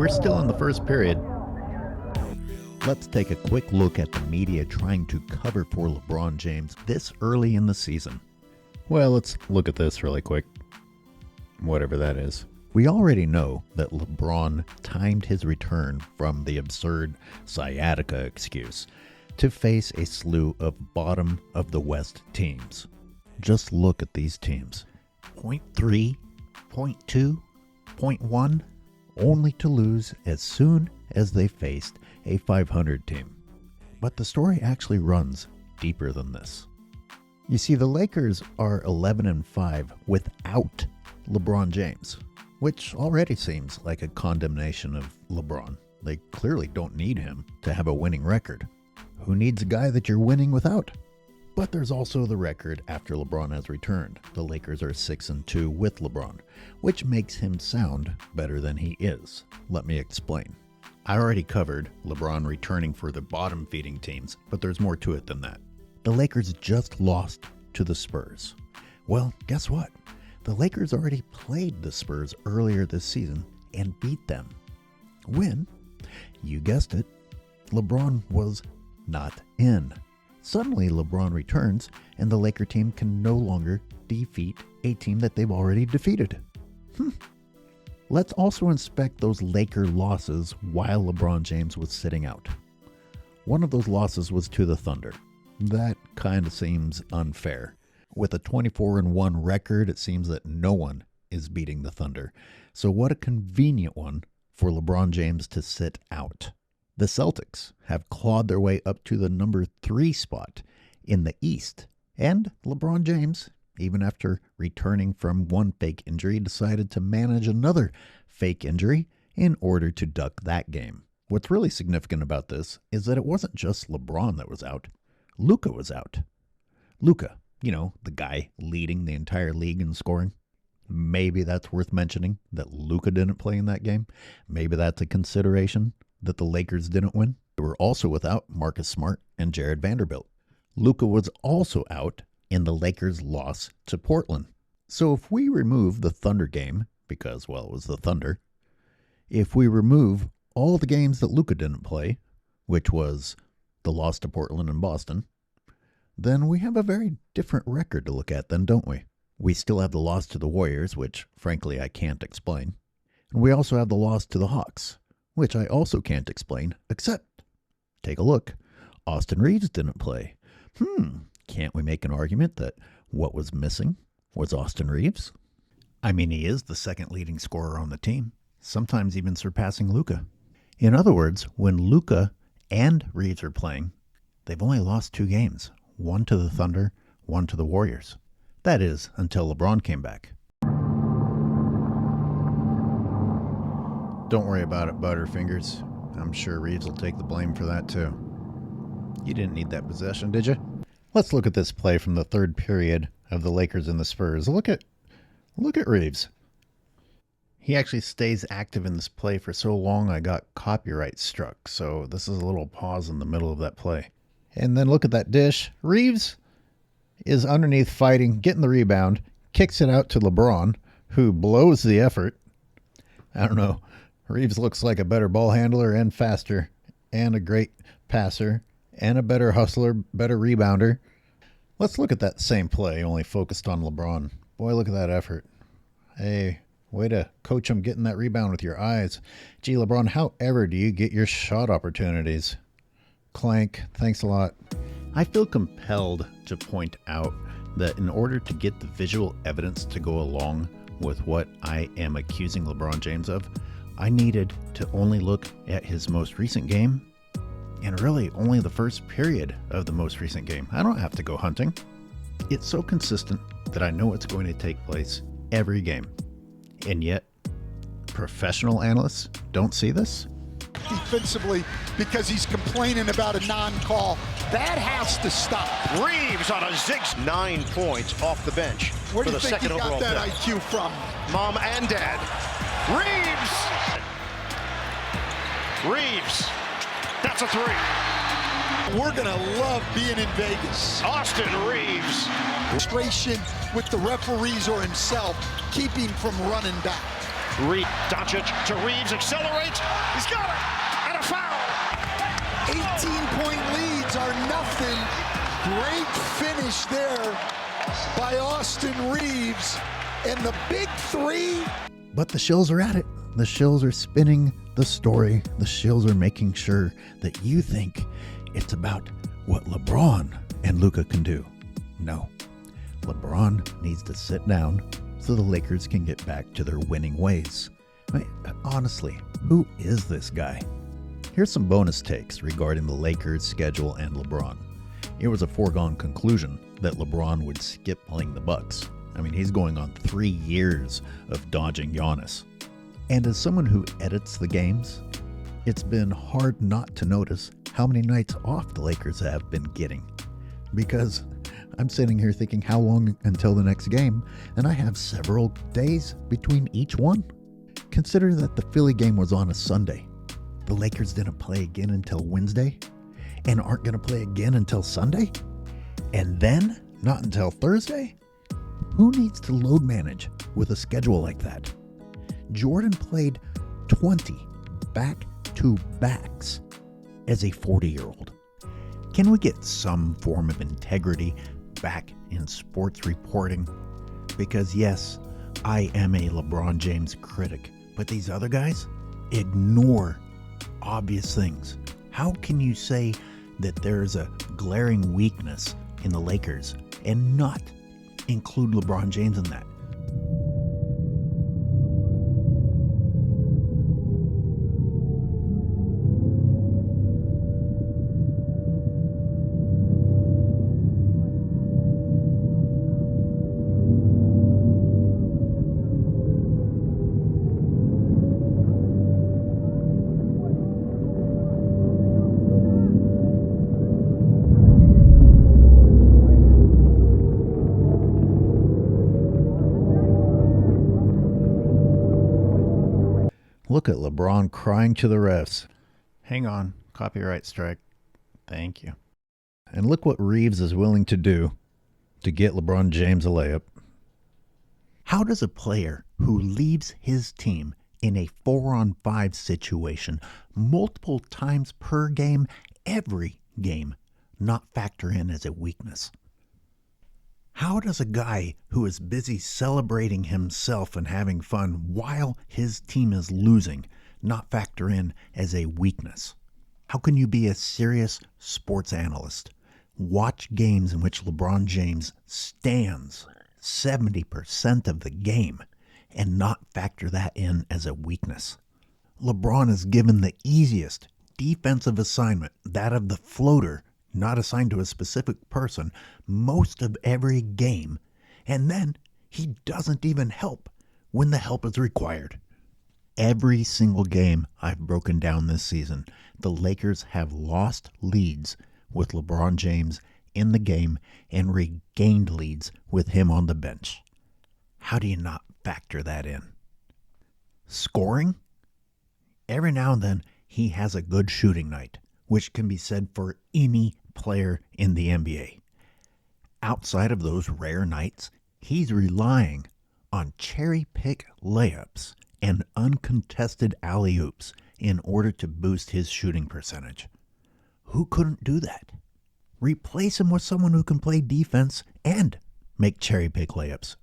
We're still in the first period. Let's take a quick look at the media trying to cover for LeBron James this early in the season. Well, let's look at this really quick. Whatever that is. We already know that LeBron timed his return from the absurd sciatica excuse to face a slew of bottom of the West teams. Just look at these teams. 0.3, 0.2, 0.1, only to lose as soon as they faced a 500 team. But the story actually runs deeper than this. You see, the Lakers are 11-5 without LeBron James, which already seems like a condemnation of LeBron. They clearly don't need him to have a winning record. Who needs a guy that you're winning without? But there's also the record after LeBron has returned. The Lakers are 6-2 with LeBron, which makes him sound better than he is. Let me explain. I already covered LeBron returning for the bottom-feeding teams, but there's more to it than that. The Lakers just lost to the Spurs. Well, guess what? The Lakers already played the Spurs earlier this season and beat them. When, you guessed it, LeBron was not in. Suddenly, LeBron returns, and the Laker team can no longer defeat a team that they've already defeated. Let's also inspect those Laker losses while LeBron James was sitting out. One of those losses was to the Thunder. That kind of seems unfair. With a 24-1 record, it seems that no one is beating the Thunder. So what a convenient one for LeBron James to sit out. The Celtics have clawed their way up to the number 3 spot in the East. And LeBron James, even after returning from one fake injury, decided to manage another fake injury in order to duck that game. What's really significant about this is that it wasn't just LeBron that was out. Luka was out. Luka, the guy leading the entire league in scoring. Maybe that's worth mentioning, that Luka didn't play in that game. Maybe that's a consideration that the Lakers didn't win. They were also without Marcus Smart and Jared Vanderbilt. Luka was also out in the Lakers' loss to Portland. So if we remove the Thunder game, because, well, it was the Thunder, if we remove all the games that Luka didn't play, which was the loss to Portland and Boston, then we have a very different record to look at then, don't we? We still have the loss to the Warriors, which, frankly, I can't explain. And we also have the loss to the Hawks, which I also can't explain, except, take a look, Austin Reaves didn't play. Can't we make an argument that what was missing was Austin Reaves? I mean, he is the second leading scorer on the team, sometimes even surpassing Luka. In other words, when Luka and Reaves are playing, they've only lost 2 games, one to the Thunder, one to the Warriors. That is, until LeBron came back. Don't worry about it, Butterfingers. I'm sure Reaves will take the blame for that too. You didn't need that possession, did you? Let's look at this play from the third period of the Lakers and the Spurs. Look at Reaves. He actually stays active in this play for so long I got copyright struck. So this is a little pause in the middle of that play. And then look at that dish. Reaves is underneath fighting, getting the rebound, kicks it out to LeBron, who blows the effort. I don't know. Reaves looks like a better ball handler and faster and a great passer and a better hustler, better rebounder. Let's look at that same play, only focused on LeBron. Boy, look at that effort. Hey, way to coach him getting that rebound with your eyes. Gee, LeBron, however do you get your shot opportunities? Clank, thanks a lot. I feel compelled to point out that in order to get the visual evidence to go along with what I am accusing LeBron James of, I needed to only look at his most recent game and really only the first period of the most recent game. I don't have to go hunting. It's so consistent that I know it's going to take place every game. And yet, professional analysts don't see this? Defensively, because he's complaining about a non-call. That has to stop. Reaves on a zig, 9 points off the bench. Where do for you the think he second got that pick. IQ from? Mom and dad. Reaves. That's a 3. We're going to love being in Vegas. Austin Reaves. Frustration with the referees or himself, keep him from running back. Doncic to Reaves, accelerates. He's got it. And a foul. 18-point leads are nothing. Great finish there by Austin Reaves. And the big three. But the Shills are at it. The Shills are spinning the story. The Shills are making sure that you think it's about what LeBron and Luka can do. No. LeBron needs to sit down so the Lakers can get back to their winning ways. Honestly, who is this guy? Here's some bonus takes regarding the Lakers' schedule and LeBron. It was a foregone conclusion that LeBron would skip playing the Bucks. I mean, he's going on 3 years of dodging Giannis. And as someone who edits the games, it's been hard not to notice how many nights off the Lakers have been getting. Because I'm sitting here thinking how long until the next game, and I have several days between each one. Consider that the Philly game was on a Sunday. The Lakers didn't play again until Wednesday, and aren't going to play again until Sunday, and then not until Thursday? Who needs to load manage with a schedule like that? Jordan played 20 back-to-backs as a 40-year-old. Can we get some form of integrity back in sports reporting? Because yes, I am a LeBron James critic, but these other guys ignore obvious things. How can you say that there's a glaring weakness in the Lakers and not include LeBron James in that? Look at LeBron crying to the refs. Hang on, copyright strike. Thank you. And look what Reaves is willing to do to get LeBron James a layup. How does a player who leaves his team in a 4-on-5 situation multiple times per game, every game, not factor in as a weakness? How does a guy who is busy celebrating himself and having fun while his team is losing not factor in as a weakness? How can you be a serious sports analyst, watch games in which LeBron James stands 70% of the game, and not factor that in as a weakness? LeBron is given the easiest defensive assignment, that of the floater, not assigned to a specific person, most of every game, and then he doesn't even help when the help is required. Every single game I've broken down this season, the Lakers have lost leads with LeBron James in the game and regained leads with him on the bench. How do you not factor that in? Scoring? Every now and then he has a good shooting night, which can be said for any player in the NBA. Outside of those rare nights, he's relying on cherry-pick layups and uncontested alley-oops in order to boost his shooting percentage. Who couldn't do that? Replace him with someone who can play defense and make cherry-pick layups.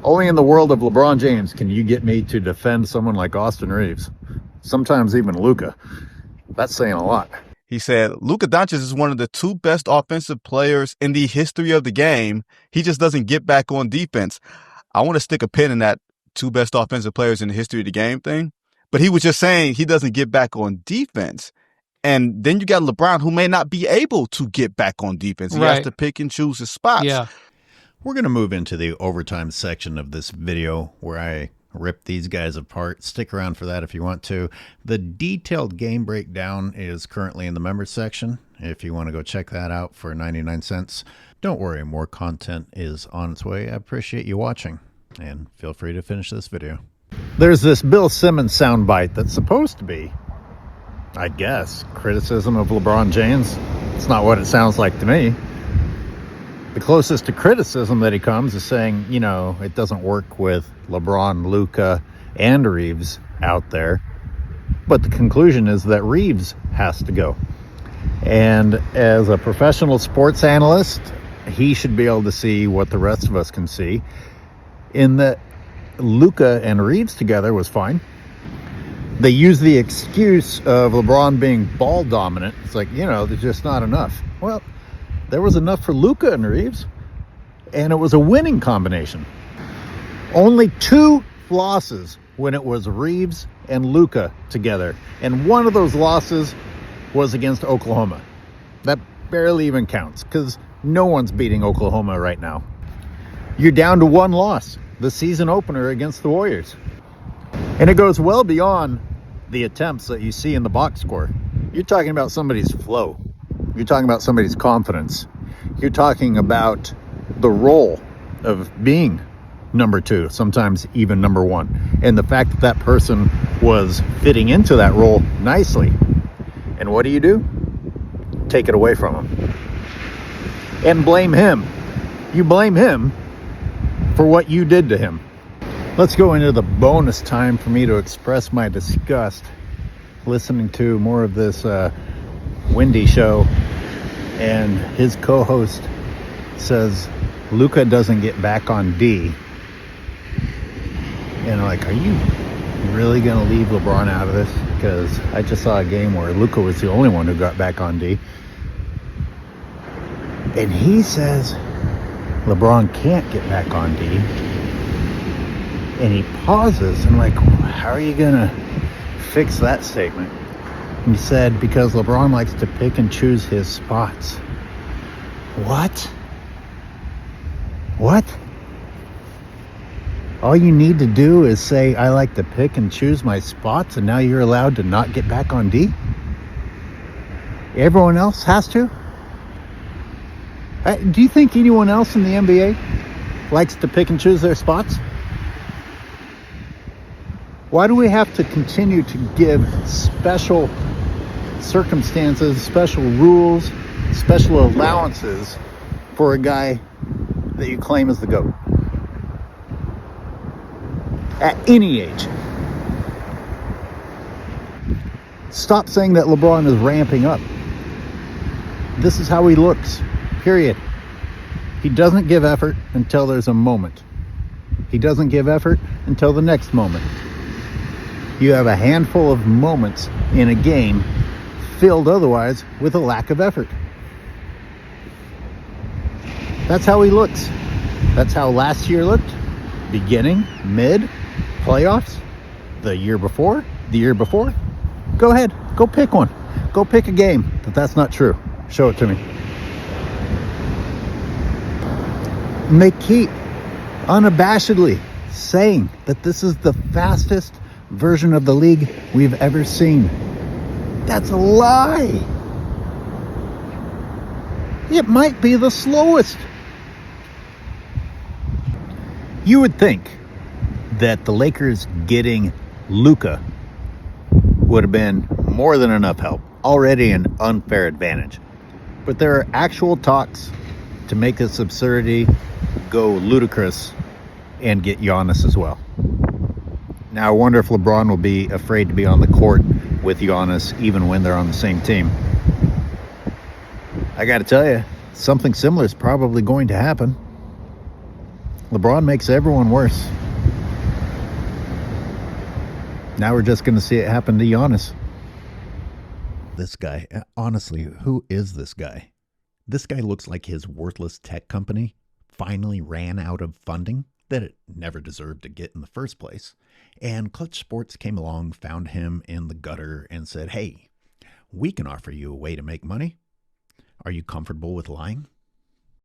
Only in the world of LeBron James can you get me to defend someone like Austin Reaves. Sometimes even Luka. That's saying a lot. He said, Luka Doncic is one of the 2 best offensive players in the history of the game. He just doesn't get back on defense. I want to stick a pin in that 2 best offensive players in the history of the game thing. But he was just saying he doesn't get back on defense. And then you got LeBron, who may not be able to get back on defense. He has to pick and choose his spots. Yeah. We're going to move into the overtime section of this video where I rip these guys apart. Stick around for that if you want to. The detailed game breakdown is currently in the members section if you want to go check that out for 99 cents. Don't worry, more content is on its way. I appreciate you watching, and feel free to finish this video. There's this Bill Simmons soundbite that's supposed to be, I guess, criticism of LeBron James. It's not what it sounds like to me. The closest to criticism that he comes is saying, you know, it doesn't work with LeBron, Luka, and Reaves out there. But the conclusion is that Reaves has to go. And as a professional sports analyst, he should be able to see what the rest of us can see, in that Luka and Reaves together was fine. They use the excuse of LeBron being ball dominant. It's like, there's just not enough. Well, there was enough for Luka and Reaves, and it was a winning combination. Only 2 losses when it was Reaves and Luka together, and one of those losses was against Oklahoma. That barely even counts, because no one's beating Oklahoma right now. You're down to 1 loss, the season opener against the Warriors. And it goes well beyond the attempts that you see in the box score. You're talking about somebody's flow. You're talking about somebody's confidence. You're talking about the role of being number 2, sometimes even number 1. And the fact that that person was fitting into that role nicely. And what do? Take it away from him. And blame him. You blame him for what you did to him. Let's go into the bonus time for me to express my disgust listening to more of this Windy show. And his co-host says Luka doesn't get back on D. And I'm like, are you really going to leave LeBron out of this? Because I just saw a game where Luka was the only one who got back on D. And he says LeBron can't get back on D. And he pauses. I'm like, how are you going to fix that statement? And he said, because LeBron likes to pick and choose his spots. What? All you need to do is say, I like to pick and choose my spots, and now you're allowed to not get back on D? Everyone else has to? Do you think anyone else in the NBA likes to pick and choose their spots? Why do we have to continue to give special circumstances, special rules, special allowances for a guy that you claim is the GOAT? At any age. Stop saying that LeBron is ramping up. This is how he looks, period. He doesn't give effort until there's a moment. He doesn't give effort until the next moment. You have a handful of moments in a game filled otherwise with a lack of effort. That's how he looks. That's how last year looked. Beginning, mid, playoffs, the year before. Go ahead, go pick one. Go pick a game. But that's not true. Show it to me. And they keep unabashedly saying that this is the fastest version of the league we've ever seen. That's a lie. It might be the slowest. You would think that the Lakers getting Luka would have been more than enough help, already an unfair advantage. But there are actual talks to make this absurdity go ludicrous and get Giannis as well. Now, I wonder if LeBron will be afraid to be on the court with Giannis even when they're on the same team. I got to tell you, something similar is probably going to happen. LeBron makes everyone worse. Now we're just going to see it happen to Giannis. This guy, honestly, who is this guy? This guy looks like his worthless tech company finally ran out of funding that it never deserved to get in the first place. And Clutch Sports came along, found him in the gutter, and said, hey, we can offer you a way to make money. Are you comfortable with lying?